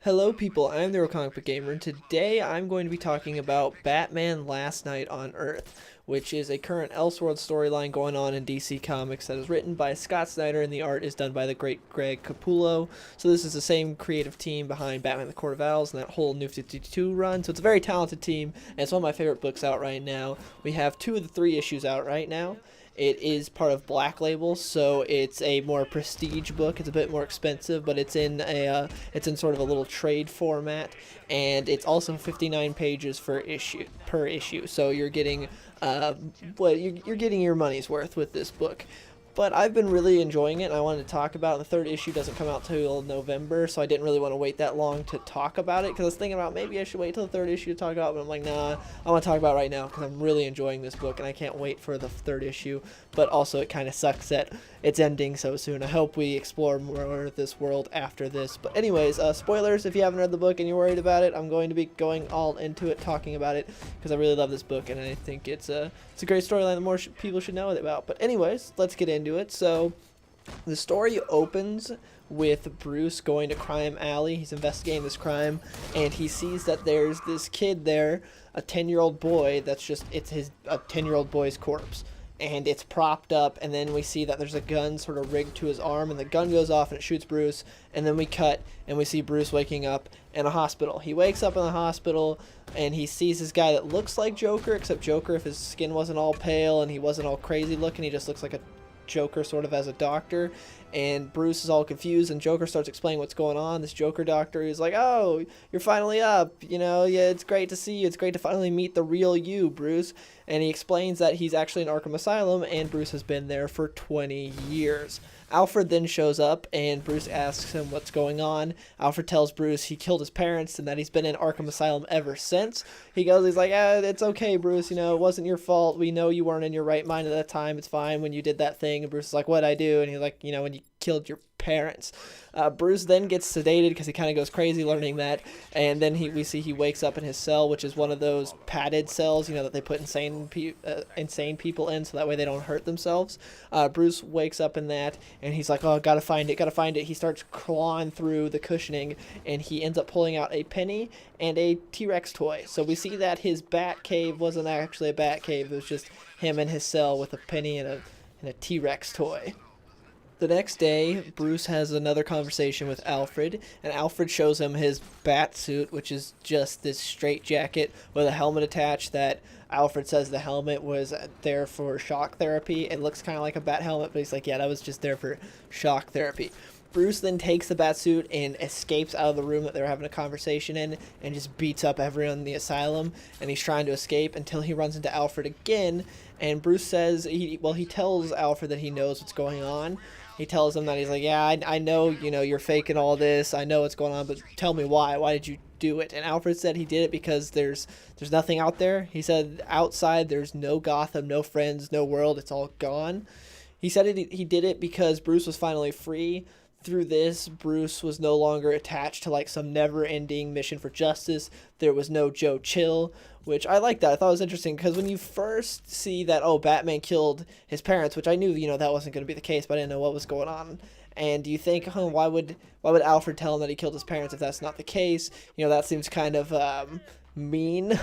Hello people, I'm the Real Comic Book Gamer, and today I'm going to be talking about Batman Last Night on Earth, which is a current Elseworld storyline going on in DC Comics that is written by Scott Snyder and the art is done by the great Greg Capullo. So this is the same creative team behind Batman the Court of Owls and that whole New 52 run, so it's a very talented team, and it's one of my favorite books out right now. We have 2 of the 3 issues out right now. It is part of Black Label, so it's a more prestige book. It's a bit more expensive, but it's in sort of a little trade format, and it's also 59 pages per issue. So you're getting you're getting your money's worth with this book. But I've been really enjoying it, and I wanted to talk about it. The 3rd issue doesn't come out till November, so I didn't really want to wait that long to talk about it, because I was thinking about maybe I should wait till the 3rd issue to talk about it, but I'm like, nah, I want to talk about it right now, because I'm really enjoying this book, and I can't wait for the 3rd issue, but also it kind of sucks that it's ending so soon. I hope we explore more of this world after this. But anyways, spoilers, if you haven't read the book and you're worried about it, I'm going to be going all into it, talking about it, because I really love this book, and I think it's a great storyline that more people should know about. But anyways, let's get into it. So the story opens with Bruce going to Crime Alley. He's investigating this crime, and he sees that there's this kid there, a 10-year-old boy, it's a 10-year-old boy's corpse. And it's propped up, and then we see that there's a gun sort of rigged to his arm, and the gun goes off and it shoots Bruce, and then we cut and we see Bruce waking up in a hospital. He wakes up in the hospital and he sees this guy that looks like Joker, except Joker, if his skin wasn't all pale and he wasn't all crazy looking, he just looks like a Joker sort of as a doctor. And Bruce is all confused, and Joker starts explaining what's going on. This Joker doctor is like, oh, you're finally up, yeah, it's great to see you, it's great to finally meet the real you, Bruce. And he explains that he's actually in Arkham Asylum, and Bruce has been there for 20 years. Alfred then shows up, and Bruce asks him what's going on. Alfred tells Bruce he killed his parents and that he's been in Arkham Asylum ever since. He's like, it's okay, Bruce, it wasn't your fault. We know you weren't in your right mind at that time. It's fine when you did that thing. And Bruce is like, what'd I do? And he's like, when you killed your parents. Bruce then gets sedated because he kind of goes crazy learning that, and then we see he wakes up in his cell, which is one of those padded cells, that they put insane people in, so that way they don't hurt themselves. Bruce wakes up in that, and he's like, oh, gotta find it. He starts clawing through the cushioning, and he ends up pulling out a penny and a T-Rex toy. So we see that his Batcave wasn't actually a Batcave, it was just him in his cell with a penny and a T-Rex toy. The next day, Bruce has another conversation with Alfred, and Alfred shows him his bat suit, which is just this straight jacket with a helmet attached that Alfred says the helmet was there for shock therapy. It looks kind of like a bat helmet, but he's like, yeah, that was just there for shock therapy. Bruce then takes the batsuit and escapes out of the room that they're having a conversation in and just beats up everyone in the asylum, and he's trying to escape until he runs into Alfred again, and Bruce says, he tells Alfred that he knows what's going on. He tells him that he's like, yeah, I know, you're faking all this. I know what's going on, but tell me why. Why did you do it? And Alfred said he did it because there's nothing out there. He said outside there's no Gotham, no friends, no world. It's all gone. He said he did it because Bruce was finally free. Through this, Bruce was no longer attached to like some never-ending mission for justice. There was no Joe Chill, which I like that. I thought it was interesting because when you first see that, oh, Batman killed his parents, which I knew, that wasn't going to be the case, but I didn't know what was going on. And you think, why would Alfred tell him that he killed his parents if that's not the case? That seems kind of mean.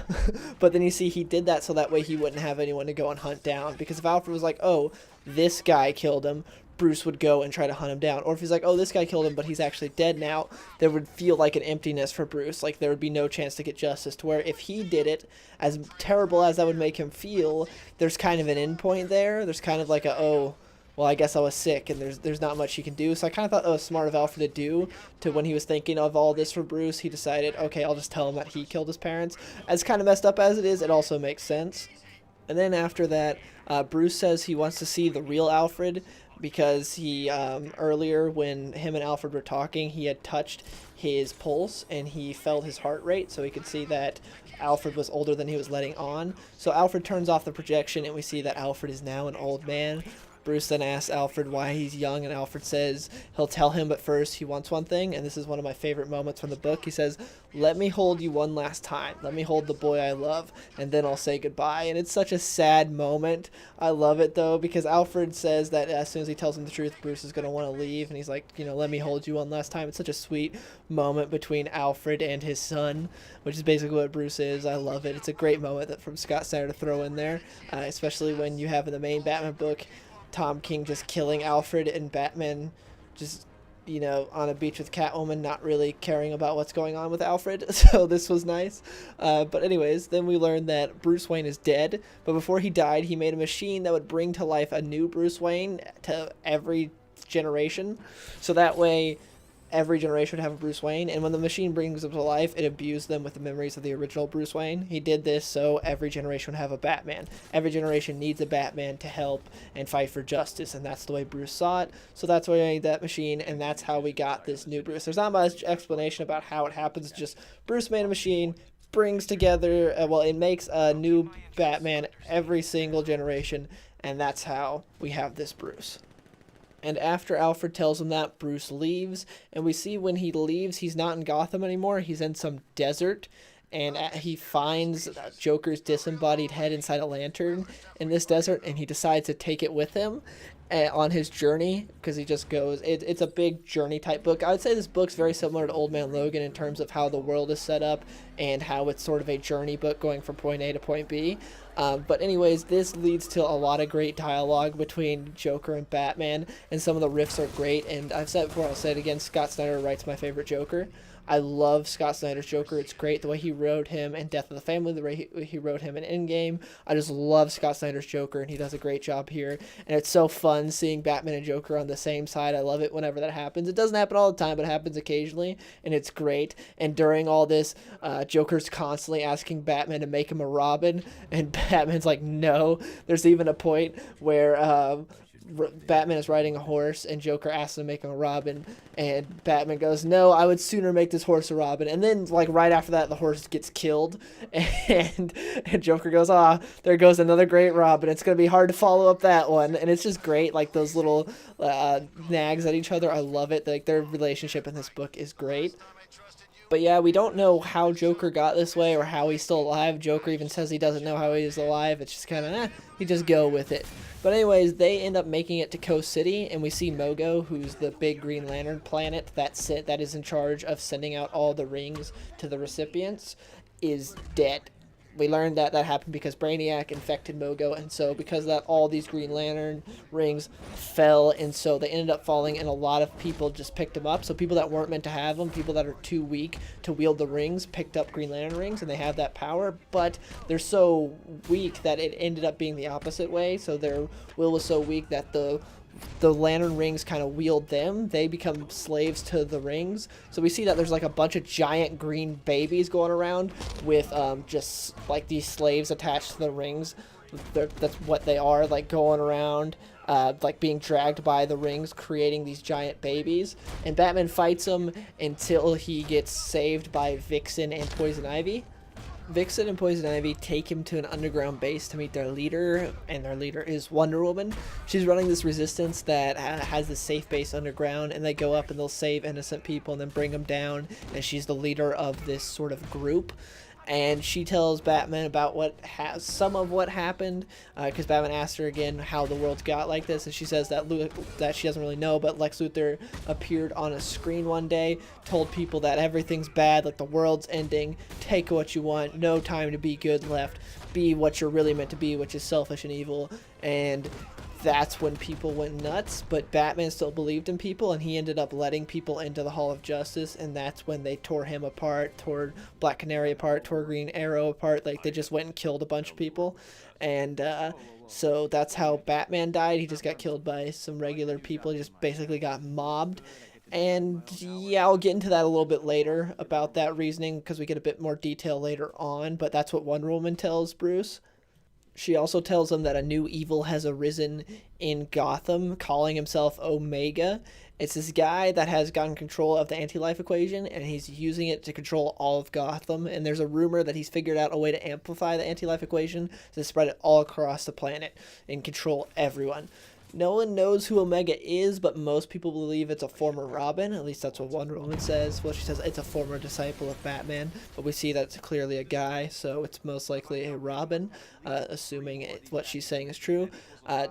But then you see he did that so that way he wouldn't have anyone to go and hunt down. Because if Alfred was like, oh, this guy killed him, Bruce would go and try to hunt him down. Or if he's like, oh, this guy killed him, but he's actually dead now, there would feel like an emptiness for Bruce. Like there would be no chance to get justice. To where if he did it, as terrible as that would make him feel, there's kind of an end point there. There's kind of like well, I guess I was sick, and there's not much he can do. So I kind of thought that was smart of Alfred to do. To when he was thinking of all this for Bruce, he decided, okay, I'll just tell him that he killed his parents. As kind of messed up as it is, it also makes sense. And then after that, Bruce says he wants to see the real Alfred, because he earlier when him and Alfred were talking, he had touched his pulse and he felt his heart rate, so he could see that Alfred was older than he was letting on. So Alfred turns off the projection, and we see that Alfred is now an old man. Bruce then asks Alfred why he's young, and Alfred says he'll tell him, but first he wants one thing, and this is one of my favorite moments from the book. He says, "Let me hold you one last time. Let me hold the boy I love, and then I'll say goodbye." And it's such a sad moment. I love it, though, because Alfred says that as soon as he tells him the truth, Bruce is going to want to leave, and he's like, let me hold you one last time. It's such a sweet moment between Alfred and his son, which is basically what Bruce is. I love it. It's a great moment from Scott Snyder to throw in there, especially when you have in the main Batman book Tom King just killing Alfred and Batman just, on a beach with Catwoman, not really caring about what's going on with Alfred. So this was nice. But anyways, then we learned that Bruce Wayne is dead. But before he died, he made a machine that would bring to life a new Bruce Wayne to every generation. So that way every generation would have a Bruce Wayne, and when the machine brings them to life, it imbues them with the memories of the original Bruce Wayne. He did this so every generation would have a Batman. Every generation needs a Batman to help and fight for justice, and that's the way Bruce saw it. So that's why we made that machine, and that's how we got this new Bruce. There's not much explanation about how it happens, just Bruce made a machine, brings together, it makes a new Batman every single generation, and that's how we have this Bruce. And after Alfred tells him that, Bruce leaves, and we see when he leaves, he's not in Gotham anymore. He's in some desert, and he finds Joker's disembodied head inside a lantern in this desert, and he decides to take it with him on his journey, because he just goes, it's a big journey type book. I would say this book's very similar to Old Man Logan in terms of how the world is set up and how it's sort of a journey book going from point A to point B. But anyways, this leads to a lot of great dialogue between Joker and Batman, and some of the riffs are great, and I've said it before, I'll say it again, Scott Snyder writes my favorite Joker. I love Scott Snyder's Joker. It's great the way he wrote him in Death of the Family, the way he wrote him in Endgame. I just love Scott Snyder's Joker, and he does a great job here. And it's so fun seeing Batman and Joker on the same side. I love it whenever that happens. It doesn't happen all the time, but it happens occasionally, and it's great. And during all this, Joker's constantly asking Batman to make him a Robin, and Batman's like, no. There's even a point where Batman is riding a horse, and Joker asks him to make him a Robin, and Batman goes, no, I would sooner make this horse a Robin. And then, right after that, the horse gets killed, and Joker goes, there goes another great Robin. It's going to be hard to follow up that one. And it's just great, those little nags at each other. I love it. Their relationship in this book is great. But yeah, we don't know how Joker got this way or how he's still alive. Joker even says he doesn't know how he's alive. It's just kind of, you just go with it. But anyways, they end up making it to Coast City, and we see Mogo, who's the big Green Lantern planet that is in charge of sending out all the rings to the recipients, is dead. We learned that happened because Brainiac infected Mogo, and so because of that, all these Green Lantern rings fell, and so they ended up falling, and a lot of people just picked them up. So people that weren't meant to have them, people that are too weak to wield the rings, picked up Green Lantern rings, and they have that power, but they're so weak that it ended up being the opposite way. So their will was so weak that the Lantern rings kind of wield them. They become slaves to the rings. So we see that there's a bunch of giant green babies going around with just these slaves attached to the rings. That's what they are, going around, being dragged by the rings, creating these giant babies. And Batman fights them until he gets saved by Vixen and Poison Ivy. Vixen and Poison Ivy take him to an underground base to meet their leader, and their leader is Wonder Woman. She's running this resistance that has this safe base underground, and they go up and they'll save innocent people and then bring them down, and she's the leader of this sort of group. And she tells Batman about some of what happened, because Batman asked her again how the world got like this, and she says that she doesn't really know, but Lex Luthor appeared on a screen one day, told people that everything's bad, the world's ending, take what you want, no time to be good left, be what you're really meant to be, which is selfish and evil. And that's when people went nuts, but Batman still believed in people, and he ended up letting people into the Hall of Justice, and that's when they tore him apart, tore Black Canary apart, tore Green Arrow apart. They just went and killed a bunch of people, and so that's how Batman died. He just got killed by some regular people. He just basically got mobbed. And yeah, I'll get into that a little bit later about that reasoning, because we get a bit more detail later on, but that's what Wonder Woman tells Bruce. She also tells him that a new evil has arisen in Gotham, calling himself Omega. It's this guy that has gotten control of the anti-life equation, and he's using it to control all of Gotham. And there's a rumor that he's figured out a way to amplify the anti-life equation to spread it all across the planet and control everyone. No one knows who Omega is, but most people believe it's a former Robin. At least that's what Wonder Woman says. Well, she says it's a former disciple of Batman, but we see that's clearly a guy, so it's most likely a Robin, assuming what she's saying is true.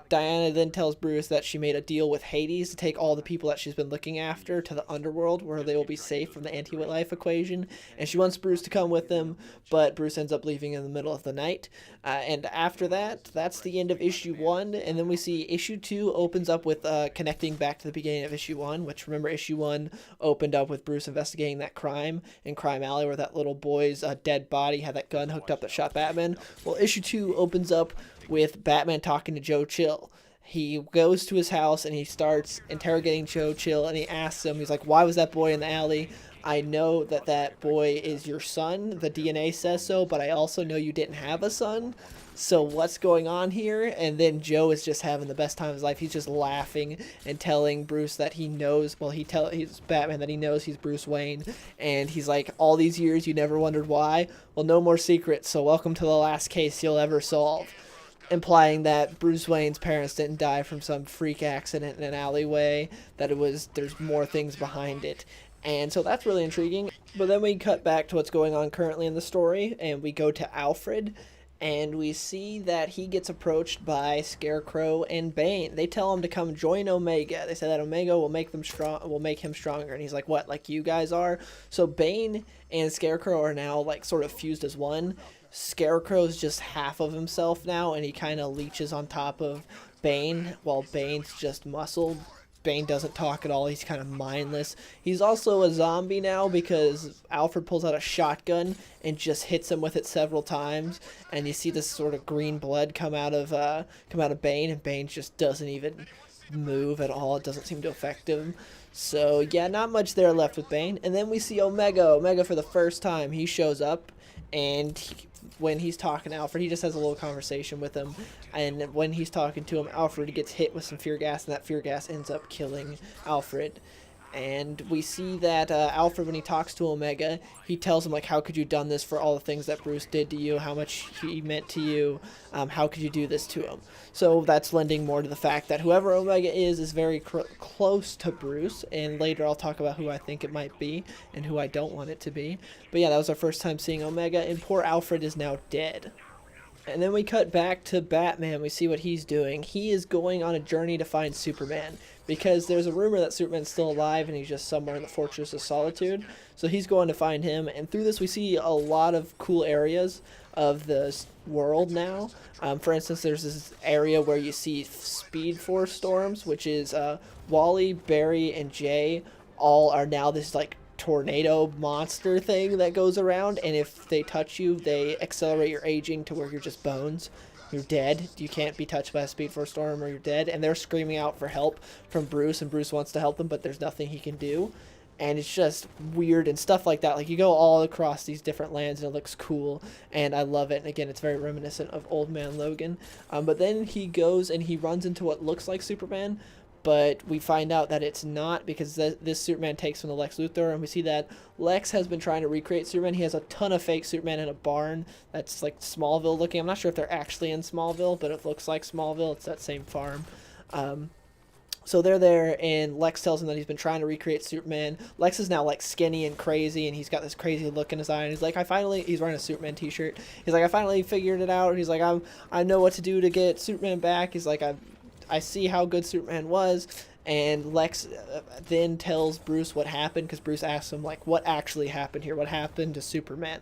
Diana then tells Bruce that she made a deal with Hades to take all the people that she's been looking after to the underworld, where they will be safe from the anti-life equation, and she wants Bruce to come with them, but Bruce ends up leaving in the middle of the night. And after that, that's the end of issue 1, and then we see issue 2 opens up with connecting back to the beginning of issue 1, which, remember, issue 1 opened up with Bruce investigating that crime in Crime Alley where that little boy's dead body had that gun hooked up that shot Batman. Well, issue 2 opens up with Batman talking to Joe Chill. He goes to his house and he starts interrogating Joe Chill, and he asks him, he's like, why was that boy in the alley? I know that that boy is your son. The DNA says so, but I also know you didn't have a son. So what's going on here? And then Joe is just having the best time of his life. He's just laughing and telling Bruce that he knows, well, he's Batman, that he knows he's Bruce Wayne. And he's like, all these years you never wondered why? Well, no more secrets, so welcome to the last case you'll ever solve. Implying that Bruce Wayne's parents didn't die from some freak accident in an alleyway, that there's more things behind it. And so that's really intriguing. But then we cut back to what's going on currently in the story, and we go to Alfred, and we see that he gets approached by Scarecrow and Bane. They tell him to come join Omega. They say that Omega will make him stronger, and he's like, what, like you guys are? So Bane and Scarecrow are now like sort of fused as one. Scarecrow's just half of himself now, and he kind of leeches on top of Bane, while Bane's just muscle. Bane doesn't talk at all. He's kind of mindless. He's also a zombie now because Alfred pulls out a shotgun and just hits him with it several times, and you see this sort of green blood come out of Bane, and Bane just doesn't even move at all. It doesn't seem to affect him. So yeah, not much there left with Bane. And then we see Omega for the first time. He shows up, and when he's talking to Alfred, he just has a little conversation with him, and when he's talking to him, Alfred gets hit with some fear gas, and that fear gas ends up killing Alfred. And we see that Alfred, when he talks to Omega, he tells him, like, how could you done this for all the things that Bruce did to you, how much he meant to you, how could you do this to him? So that's lending more to the fact that whoever Omega is very close to Bruce, and later I'll talk about who I think it might be and who I don't want it to be. But yeah, that was our first time seeing Omega, and poor Alfred is now dead. And then we cut back to Batman. We see what he's doing. He is going on a journey to find Superman, because there's a rumor that Superman's still alive and he's just somewhere in the Fortress of Solitude. So he's going to find him, and through this we see a lot of cool areas of the world now. For instance, there's this area where you see Speed Force storms, which is Wally, Barry, and Jay all are now this like tornado monster thing that goes around, and if they touch you, they accelerate your aging to where you're just bones. You're dead. You can't be touched by a Speed Force storm or you're dead. And they're screaming out for help from Bruce, and Bruce wants to help them, but there's nothing he can do. And it's just weird and stuff like that. Like, you go all across these different lands, and it looks cool, and I love it. And again, it's very reminiscent of Old Man Logan. But then he goes and he runs into what looks like Superman, but we find out that it's not, because this Superman takes from the Lex Luthor, and we see that Lex has been trying to recreate Superman. He has a ton of fake Superman in a barn that's like Smallville looking. I'm not sure if they're actually in Smallville, but it looks like Smallville. It's that same farm. So they're there, and Lex tells him that he's been trying to recreate Superman. Lex is now like skinny and crazy, and he's got this crazy look in his eye, and he's like, he's wearing a Superman t-shirt. He's like, I finally figured it out. He's like, I know what to do to get Superman back. He's like, I see how good Superman was. And Lex then tells Bruce what happened, because Bruce asks him, like, what actually happened here? What happened to Superman?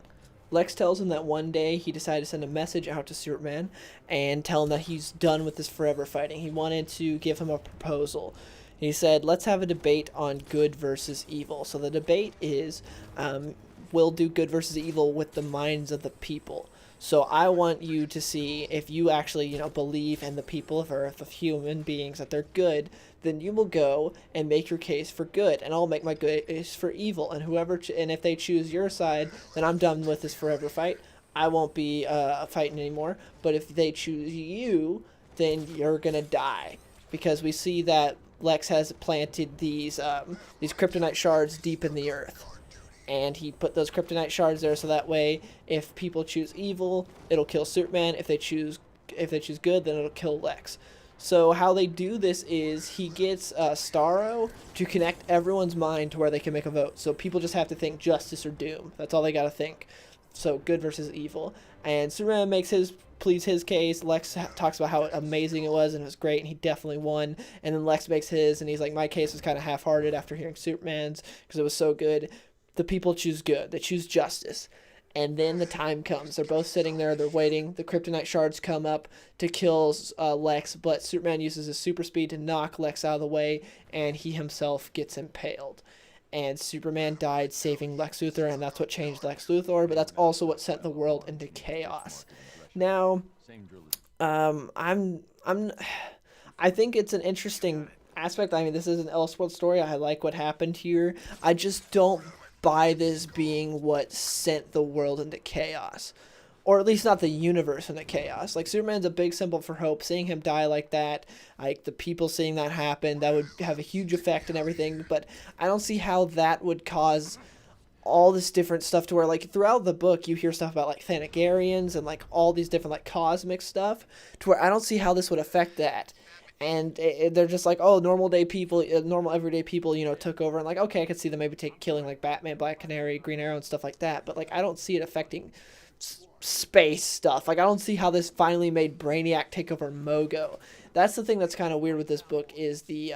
Lex tells him that one day he decided to send a message out to Superman and tell him that he's done with this forever fighting. He wanted to give him a proposal. He said, let's have a debate on good versus evil. So the debate is, we'll do good versus evil with the minds of the people. So I want you to see if you actually, believe in the people of Earth, of human beings, that they're good, then you will go and make your case for good, and I'll make my case for evil. And and if they choose your side, then I'm done with this forever fight. I won't be fighting anymore. But if they choose you, then you're gonna die, because we see that Lex has planted these kryptonite shards deep in the earth. And he put those kryptonite shards there so that way, if people choose evil, it'll kill Superman. If they choose good, then it'll kill Lex. So how they do this is he gets Starro to connect everyone's mind to where they can make a vote. So people just have to think justice or doom. That's all they got to think. So good versus evil. And Superman makes his pleads his case. Lex talks about how amazing it was and it was great and he definitely won. And then Lex makes his and he's like, my case was kind of half-hearted after hearing Superman's because it was so good. The people choose good. They choose justice. And then the time comes. They're both sitting there. They're waiting. The kryptonite shards come up to kill Lex, but Superman uses his super speed to knock Lex out of the way, and he himself gets impaled. And Superman died saving Lex Luthor, and that's what changed Lex Luthor, but that's also what sent the world into chaos. Now, I think it's an interesting aspect. I mean, this is an Elseworld story. I like what happened here. I just don't buy this being what sent the world into chaos. Or at least not the universe into chaos. Like, Superman's a big symbol for hope. Seeing him die like that, like, the people seeing that happen, that would have a huge effect and everything. But I don't see how that would cause all this different stuff to where, like, throughout the book, you hear stuff about, like, Thanagarians and, like, all these different, like, cosmic stuff. To where I don't see how this would affect that. And they're just like, oh, normal everyday people, you know, took over. And like, okay, I could see them maybe killing like Batman, Black Canary, Green Arrow and stuff like that. But like, I don't see it affecting space stuff. Like, I don't see how this finally made Brainiac take over Mogo. That's the thing that's kind of weird with this book is the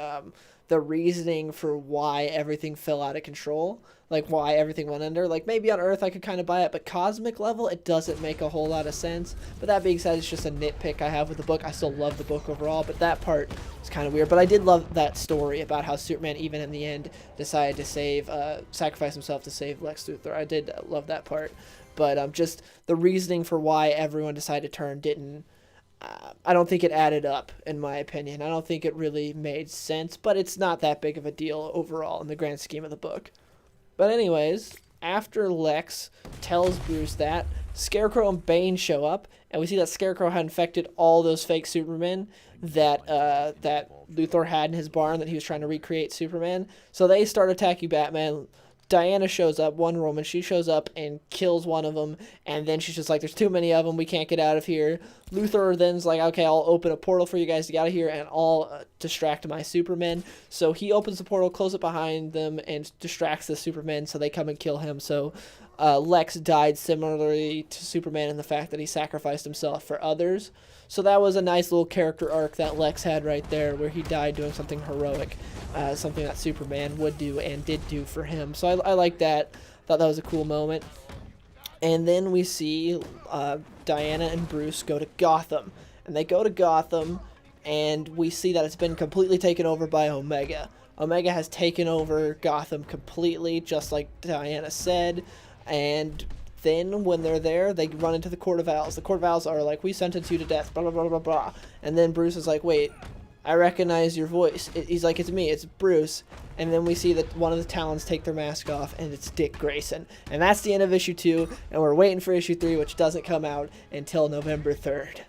reasoning for why everything fell out of control. Like, why everything went under. Like, maybe on Earth I could kind of buy it, but cosmic level, it doesn't make a whole lot of sense. But that being said, it's just a nitpick I have with the book. I still love the book overall, but that part is kind of weird. But I did love that story about how Superman, even in the end, decided to sacrifice himself to save Lex Luthor. I did love that part. But just the reasoning for why everyone decided to turn didn't... I don't think it added up, in my opinion. I don't think it really made sense, but it's not that big of a deal overall in the grand scheme of the book. But anyways, after Lex tells Bruce that, Scarecrow and Bane show up, and we see that Scarecrow had infected all those fake Supermen that Luthor had in his barn that he was trying to recreate Superman. So they start attacking Batman. Diana shows up, Wonder Woman, she shows up and kills one of them, and then she's just like, there's too many of them, we can't get out of here. Luthor then's like, okay, I'll open a portal for you guys to get out of here, and I'll distract my Supermen. So he opens the portal, closes it behind them, and distracts the Supermen, so they come and kill him. So Lex died similarly to Superman in the fact that he sacrificed himself for others. So that was a nice little character arc that Lex had right there, where he died doing something heroic, something that Superman would do and did do for him. So I like that. Thought that was a cool moment. And then we see Diana and Bruce go to Gotham. And they go to Gotham, and we see that it's been completely taken over by Omega. Omega has taken over Gotham completely, just like Diana said. And then when they're there, they run into the Court of Owls. The Court of Owls are like, we sentence you to death, blah, blah, blah, blah, blah. And then Bruce is like, wait, I recognize your voice. He's like, it's me, it's Bruce. And then we see that one of the Talons take their mask off, and it's Dick Grayson. And that's the end of issue 2, and we're waiting for issue 3, which doesn't come out until November 3rd.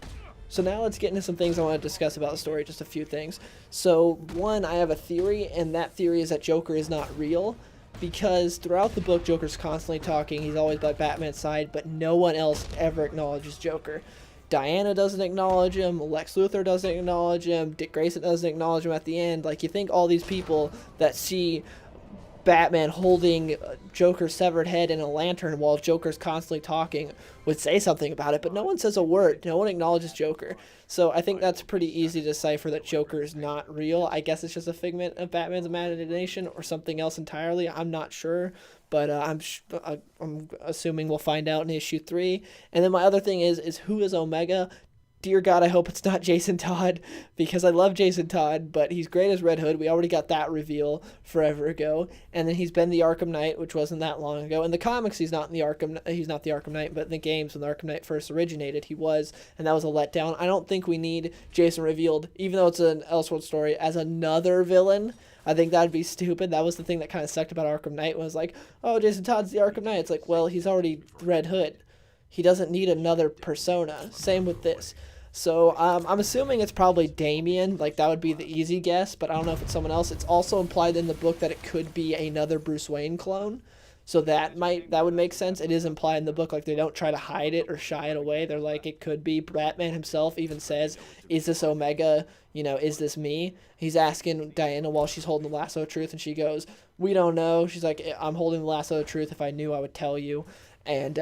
So now let's get into some things I want to discuss about the story, just a few things. So, one, I have a theory, and that theory is that Joker is not real. Because throughout the book, Joker's constantly talking. He's always by Batman's side, but no one else ever acknowledges Joker. Diana doesn't acknowledge him. Lex Luthor doesn't acknowledge him. Dick Grayson doesn't acknowledge him at the end. Like, you think all these people that see Batman holding Joker's severed head in a lantern while Joker's constantly talking would say something about it, but no one says a word. No one acknowledges Joker. So I think that's pretty easy to decipher that Joker is not real. I guess it's just a figment of Batman's imagination or something else entirely. I'm not sure, but I'm assuming we'll find out in issue 3. And then my other thing is who is Omega? Dear God, I hope it's not Jason Todd, because I love Jason Todd, but he's great as Red Hood. We already got that reveal forever ago. And then he's been the Arkham Knight, which wasn't that long ago. In the comics, he's not the Arkham Knight, but in the games when the Arkham Knight first originated, he was, and that was a letdown. I don't think we need Jason revealed, even though it's an Elseworld story, as another villain. I think that'd be stupid. That was the thing that kind of sucked about Arkham Knight, was like, oh, Jason Todd's the Arkham Knight. It's like, well, he's already Red Hood. He doesn't need another persona. Same with this. So I'm assuming it's probably Damian. Like, that would be the easy guess, but I don't know if it's someone else. It's also implied in the book that it could be another Bruce Wayne clone. So that would make sense. It is implied in the book, like they don't try to hide it or shy it away. They're like, it could be. Batman himself even says, is this Omega? Is this me? He's asking Diana while she's holding the lasso of truth, and she goes, we don't know. She's like, I'm holding the lasso of truth. If I knew, I would tell you. And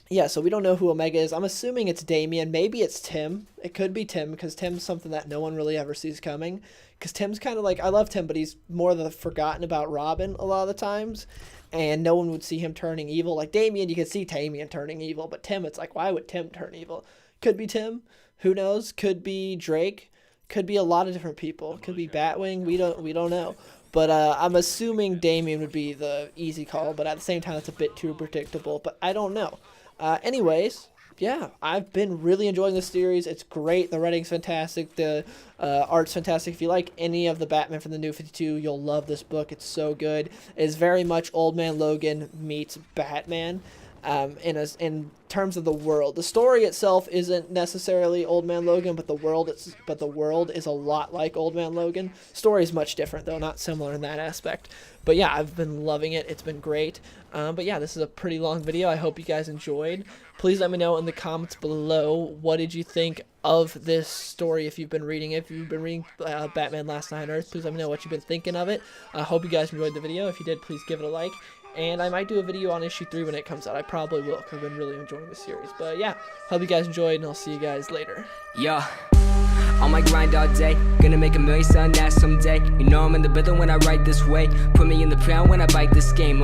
yeah, so we don't know who Omega is. I'm assuming it's Damian. Maybe it's Tim. It could be Tim, because Tim's something that no one really ever sees coming. Because Tim's kind of like, I love Tim, but he's more the forgotten about Robin a lot of the times. And no one would see him turning evil. Like Damian, you could see Damian turning evil. But Tim, it's like, why would Tim turn evil? Could be Tim. Who knows? Could be Drake. Could be a lot of different people. Could be Batwing. We don't know. But I'm assuming Damian would be the easy call. But at the same time, it's a bit too predictable. But I don't know. Anyways, yeah, I've been really enjoying this series. It's great. The writing's fantastic. The art's fantastic. If you like any of the Batman from the New 52, you'll love this book. It's so good. It's very much Old Man Logan meets Batman. In terms of the world, the story itself isn't necessarily Old Man Logan, but the world is a lot like Old Man Logan. Story is much different though, not similar in that aspect. But yeah, I've been loving it. It's been great. But yeah, this is a pretty long video. I hope you guys enjoyed. Please let me know in the comments below, what did you think of this story if you've been reading it. If you've been reading Batman Last Night on Earth, please let me know what you've been thinking of it. I hope you guys enjoyed the video. If you did, please give it a like. And I might do a video on issue 3 when it comes out. I probably will, because I've been really enjoying the series. But yeah, hope you guys enjoyed, and I'll see you guys later. Yeah. On my grind all day, gonna make $1 million, something that someday. You know I'm in the building when I write this way. Put me in the ground when I bite this game,